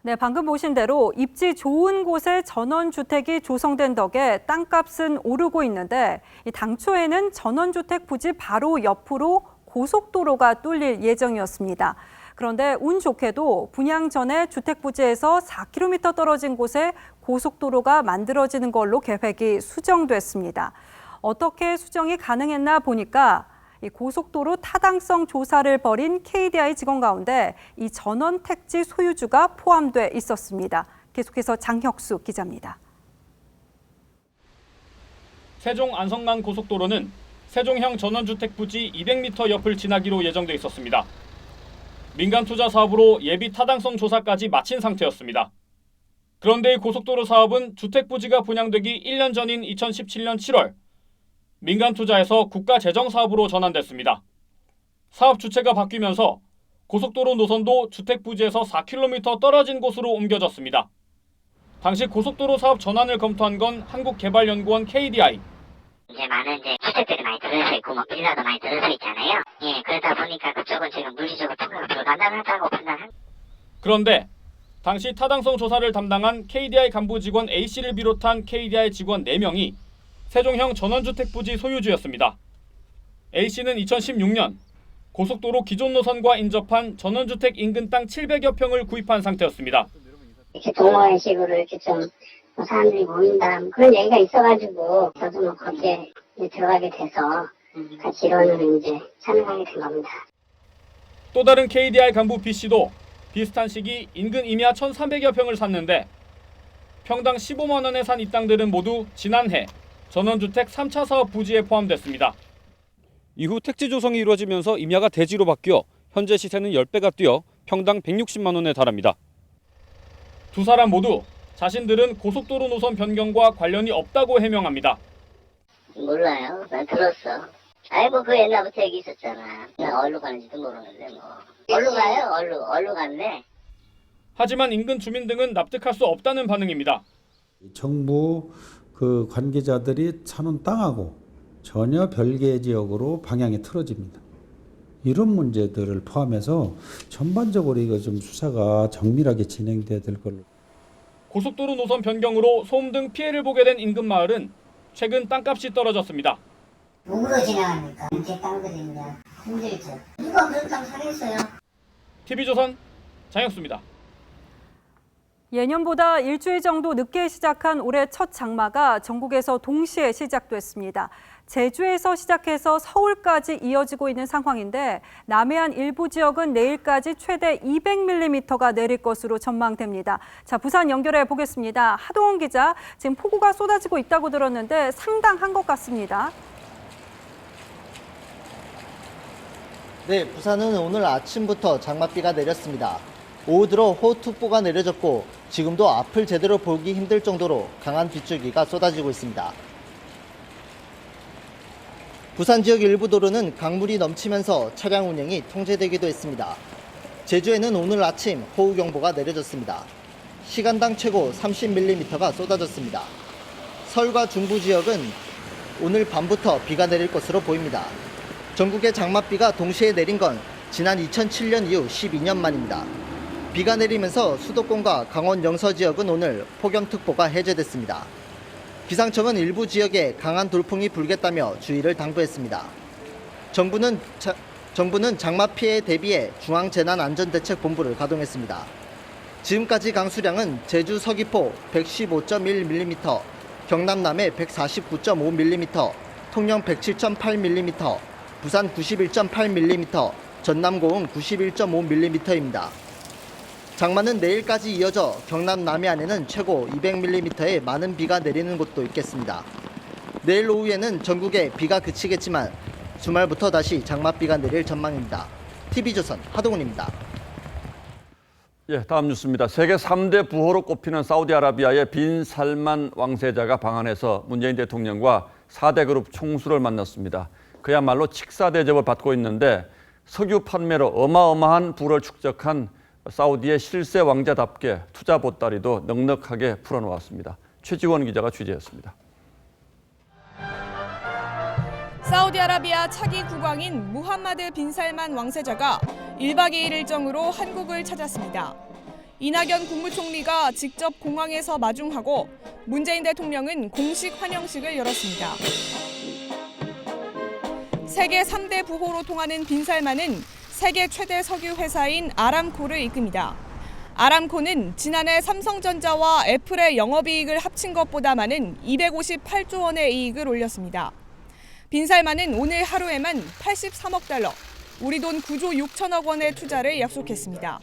네, 방금 보신 대로 입지 좋은 곳에 전원주택이 조성된 덕에 땅값은 오르고 있는데 당초에는 전원주택 부지 바로 옆으로 고속도로가 뚫릴 예정이었습니다. 그런데 운 좋게도 분양 전에 주택 부지에서 4km 떨어진 곳에 고속도로가 만들어지는 걸로 계획이 수정됐습니다. 어떻게 수정이 가능했나 보니까 이 고속도로 타당성 조사를 벌인 KDI 직원 가운데 이 전원 택지 소유주가 포함돼 있었습니다. 계속해서 장혁수 기자입니다. 세종 안성간 고속도로는 세종형 전원주택 부지 200m 옆을 지나기로 예정돼 있었습니다. 민간 투자 사업으로 예비 타당성 조사까지 마친 상태였습니다. 그런데 이 고속도로 사업은 주택 부지가 분양되기 1년 전인 2017년 7월 민간 투자에서 국가 재정 사업으로 전환됐습니다. 사업 주체가 바뀌면서 고속도로 노선도 주택 부지에서 4km 떨어진 곳으로 옮겨졌습니다. 당시 고속도로 사업 전환을 검토한 건 한국개발연구원 KDI. 이제 많은 주택들이 많이 들어서 있고 뭐 빌라도 많이 들어서 있잖아요. 예, 그러다 보니까 그쪽은 지금 물리적으로 통과가 불가능하다고 판단한. 그런데 당시 타당성 조사를 담당한 KDI 간부 직원 A씨를 비롯한 KDI 직원 4명이 세종형 전원주택 부지 소유주였습니다. A씨는 2016년 고속도로 기존 노선과 인접한 전원주택 인근 땅 700여 평을 구입한 상태였습니다. 이렇게 동호회식으로 이렇게 좀 사람들이 모인다 그런 얘기가 있어가지고 저도 뭐 거기에 들어가게 돼서 같이 일원으로 이제 참여하게 된 겁니다. 또 다른 KDI 간부 B씨도 비슷한 시기 인근 임야 1,300여 평을 샀는데 평당 15만 원에 산 이 땅들은 모두 지난해 전원주택 3차 사업 부지에 포함됐습니다. 이후 택지 조성이 이루어지면서 임야가 대지로 바뀌어 현재 시세는 10배가 뛰어 평당 160만 원에 달합니다. 두 사람 모두 자신들은 고속도로 노선 변경과 관련이 없다고 해명합니다. 몰라요. 난 들었어. 아이고 그 옛날부터 얘기 있었잖아. 나 어디로 가는지도 모르는데 뭐. 어디로 가요? 어디로 갔네. 하지만 인근 주민 등은 납득할 수 없다는 반응입니다. 정부 그 관계자들이 사놓은 땅하고 전혀 별개의 지역으로 방향이 틀어집니다. 이런 문제들을 포함해서 전반적으로 이거 좀 수사가 정밀하게 진행돼야 될 걸로. 고속도로 노선 변경으로 소음 등 피해를 보게 된 인근 마을은 최근 땅값이 떨어졌습니다. 누구로 진행합니까? 제 땅들입니다. 힘들죠. 누가 그런 땅 사겠어요? TV조선 장혁수입니다. 예년보다 일주일 정도 늦게 시작한 올해 첫 장마가 전국에서 동시에 시작됐습니다. 제주에서 시작해서 서울까지 이어지고 있는 상황인데 남해안 일부 지역은 내일까지 최대 200mm가 내릴 것으로 전망됩니다. 자, 부산 연결해 보겠습니다. 하동원 기자, 지금 폭우가 쏟아지고 있다고 들었는데 상당한 것 같습니다. 네, 부산은 오늘 아침부터 장맛비가 내렸습니다. 오후 들어 호우특보가 내려졌고 지금도 앞을 제대로 보기 힘들 정도로 강한 빗줄기가 쏟아지고 있습니다. 부산 지역 일부 도로는 강물이 넘치면서 차량 운행이 통제되기도 했습니다. 제주에는 오늘 아침 호우경보가 내려졌습니다. 시간당 최고 30mm가 쏟아졌습니다. 서울과 중부 지역은 오늘 밤부터 비가 내릴 것으로 보입니다. 전국에 장맛비가 동시에 내린 건 지난 2007년 이후 12년 만입니다. 비가 내리면서 수도권과 강원 영서 지역은 오늘 폭염특보가 해제됐습니다. 기상청은 일부 지역에 강한 돌풍이 불겠다며 주의를 당부했습니다. 정부는 장마 피해에 대비해 중앙재난안전대책본부를 가동했습니다. 지금까지 강수량은 제주 서귀포 115.1mm, 경남 남해 149.5mm, 통영 107.8mm, 부산 91.8mm, 전남 고흥 91.5mm입니다. 장마는 내일까지 이어져 경남 남해안에는 최고 200mm의 많은 비가 내리는 곳도 있겠습니다. 내일 오후에는 전국에 비가 그치겠지만 주말부터 다시 장맛비가 내릴 전망입니다. TV조선 하동훈입니다. 예, 다음 뉴스입니다. 세계 3대 부호로 꼽히는 사우디아라비아의 빈 살만 왕세자가 방한해서 문재인 대통령과 4대 그룹 총수를 만났습니다. 그야말로 직사 대접을 받고 있는데 석유 판매로 어마어마한 부를 축적한 사우디의 실세 왕자답게 투자 보따리도 넉넉하게 풀어놓았습니다. 최지원 기자가 취재했습니다. 사우디아라비아 차기 국왕인 무함마드 빈 살만 왕세자가 1박 2일 일정으로 한국을 찾았습니다. 이낙연 국무총리가 직접 공항에서 마중하고 문재인 대통령은 공식 환영식을 열었습니다. 세계 3대 부호로 통하는 빈 살만은 세계 최대 석유 회사인 아람코를 이끕니다. 아람코는 지난해 삼성전자와 애플의 영업이익을 합친 것보다 많은 258조 원의 이익을 올렸습니다. 빈 살만은 오늘 하루에만 83억 달러, 우리 돈 9조 6천억 원의 투자를 약속했습니다.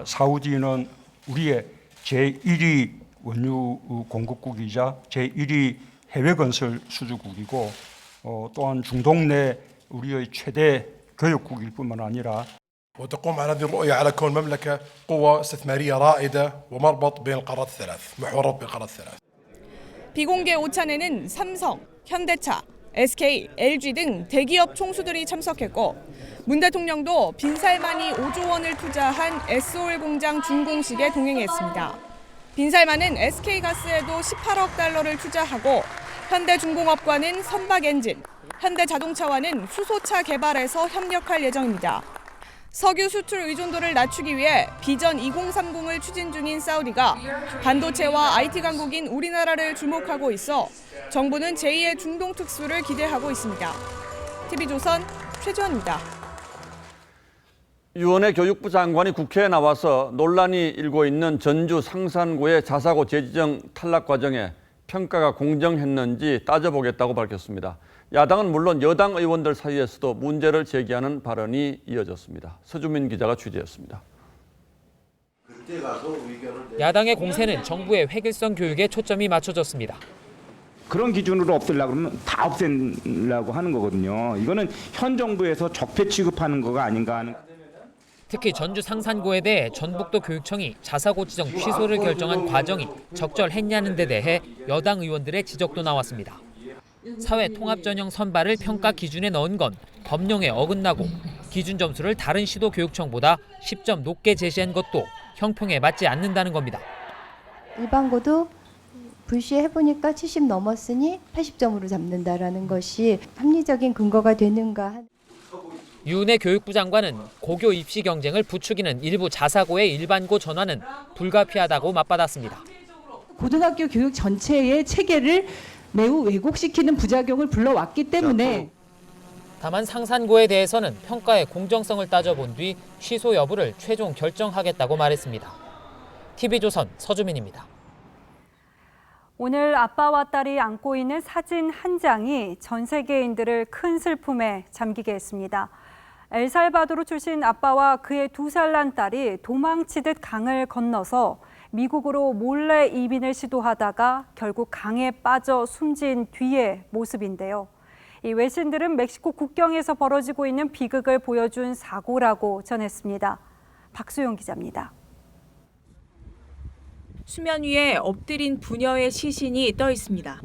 사우디는 우리의 제1위 원유 공급국이자 제1위 해외 건설 수주국이고 또한 중동 내 우리의 최대 교역국일 뿐만 아니라 وتقوم على هذه الرؤية على كون مملكة قوة استثمارية رائدة ومربط بين القارات الثلاث محور بين القارات الثلاث. 비공개 오찬에는 삼성, 현대차, SK, LG 등 대기업 총수들이 참석했고 문 대통령도 빈 살만이 5조 원을 투자한 에스올 공장 준공식에 동행했습니다. 빈 살만은 SK가스에도 18억 달러를 투자하고 현대중공업과는 선박 엔진, 현대자동차와는 수소차 개발에서 협력할 예정입니다. 석유 수출 의존도를 낮추기 위해 비전 2030을 추진 중인 사우디가 반도체와 IT 강국인 우리나라를 주목하고 있어 정부는 제2의 중동 특수를 기대하고 있습니다. TV조선 최지원입니다. 유은혜 교육부 장관이 국회에 나와서 논란이 일고 있는 전주 상산고의 자사고 재지정 탈락 과정에 평가가 공정했는지 따져보겠다고 밝혔습니다. 야당은 물론 여당 의원들 사이에서도 문제를 제기하는 발언이 이어졌습니다. 서주민 기자가 취재했습니다. 야당의 공세는 정부의 획일성 교육에 초점이 맞춰졌습니다. 그런 기준으로 없애려고 그러면 다 없애려고 하는 거거든요. 이거는 현 정부에서 적폐 취급하는 거가 아닌가 하는. 특히 전주 상산고에 대해 전북도 교육청이 자사고 지정 취소를 결정한 과정이 적절했냐는 데 대해 여당 의원들의 지적도 나왔습니다. 사회 통합 전형 선발을 평가 기준에 넣은 건 법령에 어긋나고 기준 점수를 다른 시도 교육청보다 10점 높게 제시한 것도 형평에 맞지 않는다는 겁니다. 일반고도 불시해보니까 70 넘었으니 80점으로 잡는다라는 것이 합리적인 근거가 되는가. 유은혜 교육부 장관은 고교 입시 경쟁을 부추기는 일부 자사고의 일반고 전환은 불가피하다고 맞받았습니다. 고등학교 교육 전체의 체계를 매우 왜곡시키는 부작용을 불러왔기 때문에 다만 상산고에 대해서는 평가의 공정성을 따져본 뒤 취소 여부를 최종 결정하겠다고 말했습니다. TV조선 서주민입니다. 오늘 아빠와 딸이 안고 있는 사진 한 장이 전 세계인들을 큰 슬픔에 잠기게 했습니다. 엘살바도르 출신 아빠와 그의 2살 난 딸이 도망치듯 강을 건너서 미국으로 몰래 이민을 시도하다가 결국 강에 빠져 숨진 뒤의 모습인데요. 이 외신들은 멕시코 국경에서 벌어지고 있는 비극을 보여준 사고라고 전했습니다. 박수용 기자입니다. 수면 위에 엎드린 부녀의 시신이 떠 있습니다.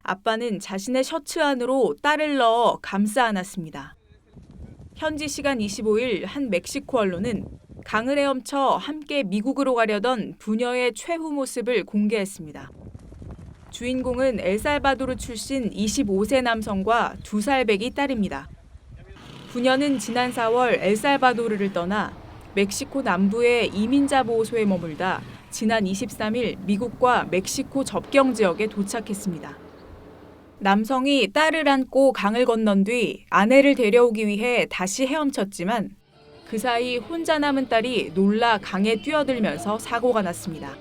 아빠는 자신의 셔츠 안으로 딸을 넣어 감싸 안았습니다. 현지 시간 25일 한 멕시코 언론은 강을 헤엄쳐 함께 미국으로 가려던 부녀의 최후 모습을 공개했습니다. 주인공은 엘살바도르 출신 25세 남성과 2살 배기 딸입니다. 부녀는 지난 4월 엘살바도르를 떠나 멕시코 남부의 이민자 보호소에 머물다 지난 23일 미국과 멕시코 접경 지역에 도착했습니다. 남성이 딸을 안고 강을 건넌 뒤 아내를 데려오기 위해 다시 헤엄쳤지만 그 사이 혼자 남은 딸이 놀라 강에 뛰어들면서 사고가 났습니다.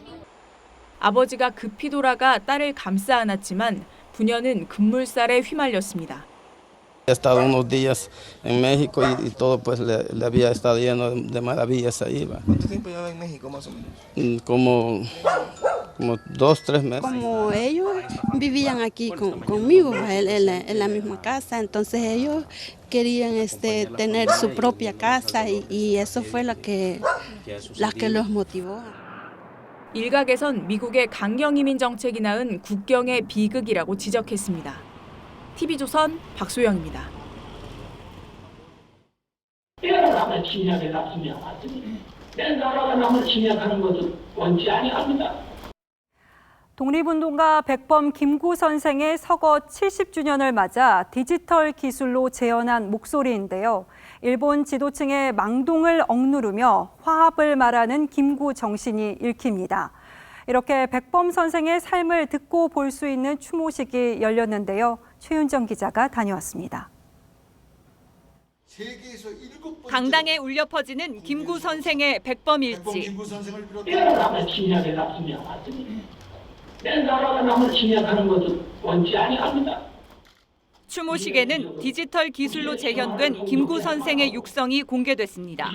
아버지가 급히 돌아가 딸을 감싸 안았지만 부녀는 급물살에 휘말렸습니다. He estado unos días en México y todo pues le había estado lleno de maravillas ahí. ¿Cuánto tiempo lleva en México más o menos? Como 2-3 meses. Como ellos vivían aquí conmigo, en la misma casa, entonces ellos querían tener su propia casa y eso fue la que los motivó. 일각에선 미국의 강경 이민 정책이 낳은 국경의 비극이라고 지적했습니다. TV조선 박소영입니다. 때가 남을 침략에 납습니다. 내 나라가 남을 침략하는 것은 원치 아니합니다. 독립운동가 백범 김구 선생의 서거 70주년을 맞아 디지털 기술로 재현한 목소리인데요. 일본 지도층의 망동을 억누르며 화합을 말하는 김구 정신이 읽힙니다. 이렇게 백범 선생의 삶을 듣고 볼 수 있는 추모식이 열렸는데요. 최윤정 기자가 다녀왔습니다. 강당에 울려 퍼지는 김구 선생의 백범 일지. 때가 남을 침략에 납습니다. 내 나라가 남을 침략하는 것은 원치 아니합니다. 추모식에는 디지털 기술로 재현된 김구 선생의 육성이 공개됐습니다.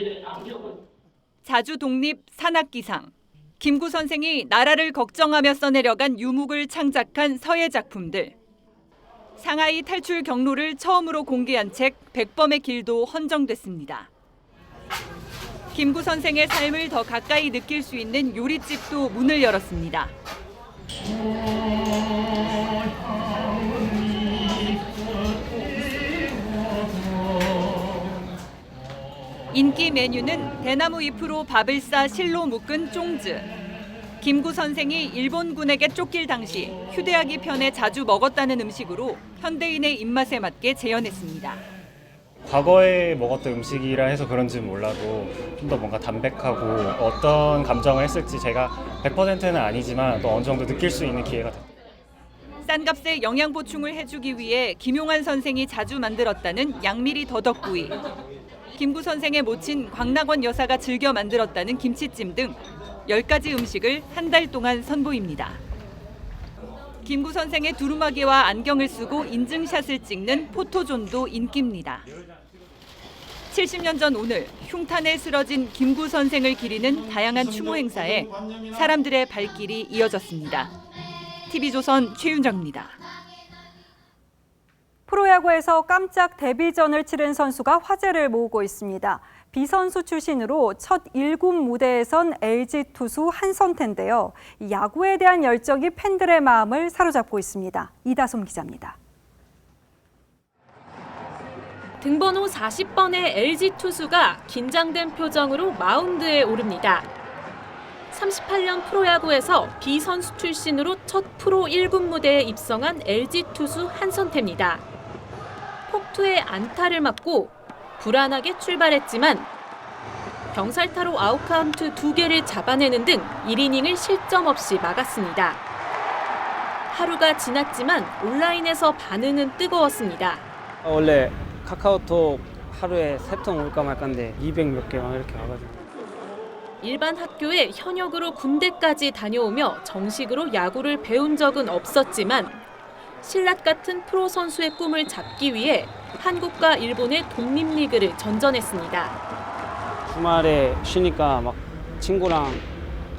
자주 독립 산악기상, 김구 선생이 나라를 걱정하며 써내려간 유묵을 창작한 서예 작품들, 상하이 탈출 경로를 처음으로 공개한 책 백범의 길도 헌정됐습니다. 김구 선생의 삶을 더 가까이 느낄 수 있는 요리집도 문을 열었습니다. 인기 메뉴는 대나무 잎으로 밥을 싸 실로 묶은 쫑즈. 김구 선생이 일본군에게 쫓길 당시 휴대하기 편해 자주 먹었다는 음식으로 현대인의 입맛에 맞게 재현했습니다. 과거에 먹었던 음식이라 해서 그런지는 몰라도 좀 더 뭔가 담백하고 어떤 감정을 했을지 제가 100%는 아니지만 또 어느 정도 느낄 수 있는 기회가 됐습니다. 싼 값에 영양 보충을 해주기 위해 김용환 선생이 자주 만들었다는 양미리 더덕구이, 김구 선생의 모친 광낙원 여사가 즐겨 만들었다는 김치찜 등 10가지 음식을 한 달 동안 선보입니다. 김구 선생의 두루마기와 안경을 쓰고 인증샷을 찍는 포토존도 인기입니다. 70년 전 오늘 흉탄에 쓰러진 김구 선생을 기리는 다양한 추모 행사에 사람들의 발길이 이어졌습니다. TV조선 최윤정입니다. 프로야구에서 깜짝 데뷔전을 치른 선수가 화제를 모으고 있습니다. 비선수 출신으로 첫 1군 무대에 선 LG 투수 한선태인데요. 야구에 대한 열정이 팬들의 마음을 사로잡고 있습니다. 이다솜 기자입니다. 등번호 40번의 LG 투수가 긴장된 표정으로 마운드에 오릅니다. 38년 프로야구에서 비선수 출신으로 첫 프로 1군 무대에 입성한 LG 투수 한선태입니다. 폭투에 안타를 맞고 불안하게 출발했지만 병살타로 아웃카운트 2개를 잡아내는 등 1이닝을 실점 없이 막았습니다. 하루가 지났지만 온라인에서 반응은 뜨거웠습니다. 원래 카카오톡 하루에 3통 올까 말까인데 200 몇 개 이렇게 와가지고. 일반 학교에 현역으로 군대까지 다녀오며 정식으로 야구를 배운 적은 없었지만 신라 같은 프로 선수의 꿈을 잡기 위해 한국과 일본의 독립리그를 전전했습니다. 주말에 쉬니까 막 친구랑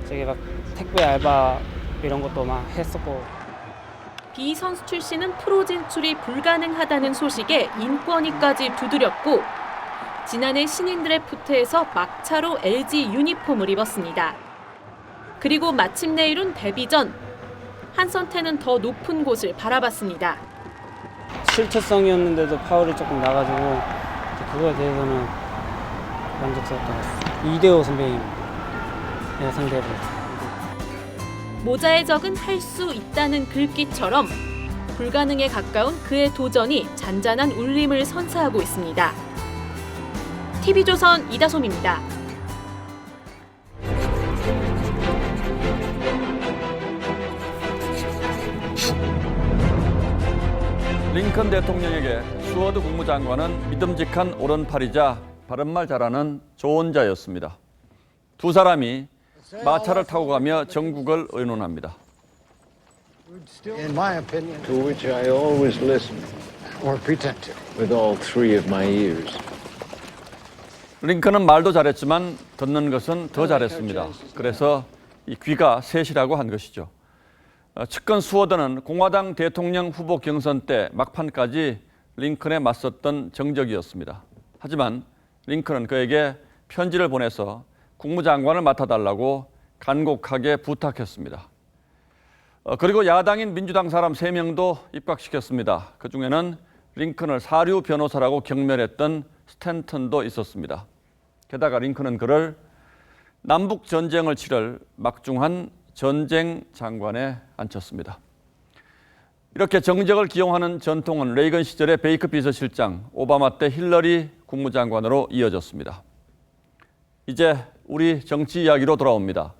저기 막 택배 알바 이런 것도 막 했었고. 비선수 출신은 프로 진출이 불가능하다는 소식에 인권위까지 두드렸고 지난해 신인 드래프트에서 막차로 LG 유니폼을 입었습니다. 그리고 마침내 이룬 데뷔 전 한선태는 더 높은 곳을 바라봤습니다. 실투성이었는데도 파울이 조금 나가지고 그거에 대해서는 만족스럽던 것 같습니다. 이대호 선배님 상대로. 모자에 적은 할 수 있다는 글귀처럼 불가능에 가까운 그의 도전이 잔잔한 울림을 선사하고 있습니다. TV조선 이다솜입니다. 링컨 대통령에게 스워드 국무장관은 믿음직한 오른팔이자 바른말 잘하는 좋은 자였습니다. 두 사람이 마차를 타고 가며 정국을 의논합니다. In my opinion, to which I always listen, or pretend to. With all three of my ears. 링컨은 말도 잘했지만 듣는 것은 더 잘했습니다. 그래서 이 귀가 셋이라고 한 것이죠. 측근 스워드는 공화당 대통령 후보 경선 때 막판까지 링컨에 맞섰던 정적이었습니다. 하지만 링컨은 그에게 편지를 보내서 국무장관을 맡아달라고 간곡하게 부탁했습니다. 그리고 야당인 민주당 사람 3명도 입각시켰습니다. 그중에는 링컨을 사류 변호사라고 경멸했던 스탠턴도 있었습니다. 게다가 링컨은 그를 남북 전쟁을 치를 막중한 전쟁 장관에 앉혔습니다. 이렇게 정적을 기용하는 전통은 레이건 시절의 베이크 비서실장, 오바마 때 힐러리 국무장관으로 이어졌습니다. 이제 우리 정치 이야기로 돌아옵니다.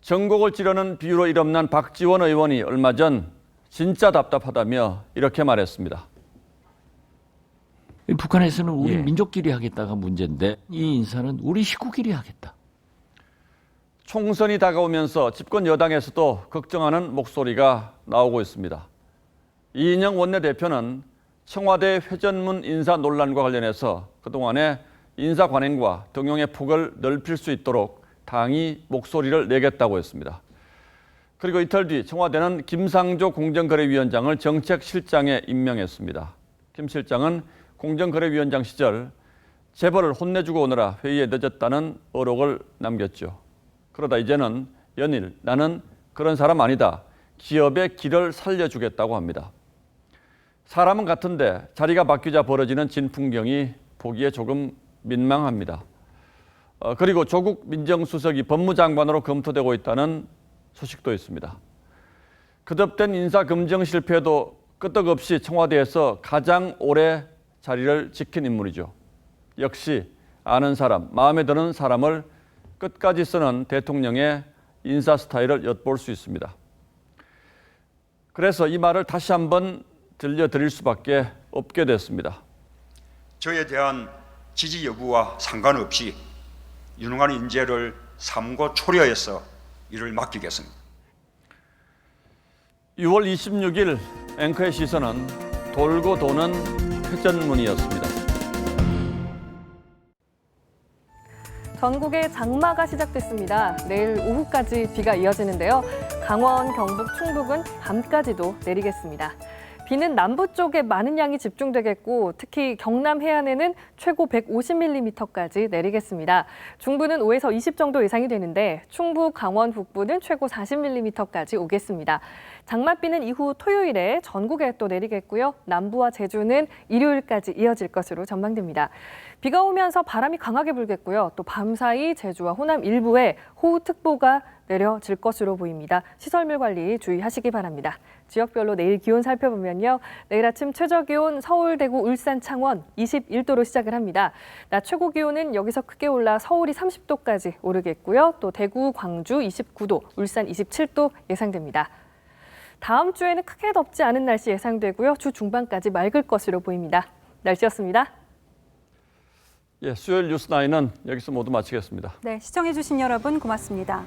전곡을 찌르는 비유로 이름난 박지원 의원이 얼마 전 진짜 답답하다며 이렇게 말했습니다. 북한에서는 우리 민족끼리 하겠다가 문제인데 이 인사는 우리 식구끼리 하겠다. 총선이 다가오면서 집권 여당에서도 걱정하는 목소리가 나오고 있습니다. 이인영 원내대표는 청와대 회전문 인사 논란과 관련해서 그동안의 인사 관행과 등용의 폭을 넓힐 수 있도록 당이 목소리를 내겠다고 했습니다. 그리고 이틀 뒤 청와대는 김상조 공정거래위원장을 정책실장에 임명했습니다. 김 실장은 공정거래위원장 시절 재벌을 혼내주고 오느라 회의에 늦었다는 의혹을 남겼죠. 그러다 이제는 연일 나는 그런 사람 아니다. 기업의 길을 살려주겠다고 합니다. 사람은 같은데 자리가 바뀌자 벌어지는 진풍경이 보기에 조금 민망합니다. 그리고 조국 민정수석이 법무장관으로 검토되고 있다는 소식도 있습니다. 거듭된 인사검증 실패도 끄떡없이 청와대에서 가장 오래 자리를 지킨 인물이죠. 역시 아는 사람, 마음에 드는 사람을 끝까지 쓰는 대통령의 인사 스타일을 엿볼 수 있습니다. 그래서 이 말을 다시 한번 들려드릴 수밖에 없게 됐습니다. 저에 대한 지지 여부와 상관없이 유능한 인재를 삼고 초려해서 이를 맡기겠습니다. 6월 26일 앵커의 시선은 돌고 도는 회전문이었습니다. 전국에 장마가 시작됐습니다. 내일 오후까지 비가 이어지는데요. 강원, 경북, 충북은 밤까지도 내리겠습니다. 비는 남부 쪽에 많은 양이 집중되겠고 특히 경남 해안에는 최고 150mm까지 내리겠습니다. 중부는 5에서 20 정도 예상이 되는데 충북, 강원 북부는 최고 40mm까지 오겠습니다. 장맛비는 이후 토요일에 전국에 또 내리겠고요. 남부와 제주는 일요일까지 이어질 것으로 전망됩니다. 비가 오면서 바람이 강하게 불겠고요. 또 밤사이 제주와 호남 일부에 호우특보가 내려질 것으로 보입니다. 시설물 관리 주의하시기 바랍니다. 지역별로 내일 기온 살펴보면요. 내일 아침 최저기온 서울, 대구, 울산, 창원 21도로 시작을 합니다. 낮 최고 기온은 여기서 크게 올라 서울이 30도까지 오르겠고요. 또 대구, 광주 29도, 울산 27도 예상됩니다. 다음 주에는 크게 덥지 않은 날씨 예상되고요. 주 중반까지 맑을 것으로 보입니다. 날씨였습니다. 수요일 뉴스9은 여기서 모두 마치겠습니다. 네, 시청해주신 여러분 고맙습니다.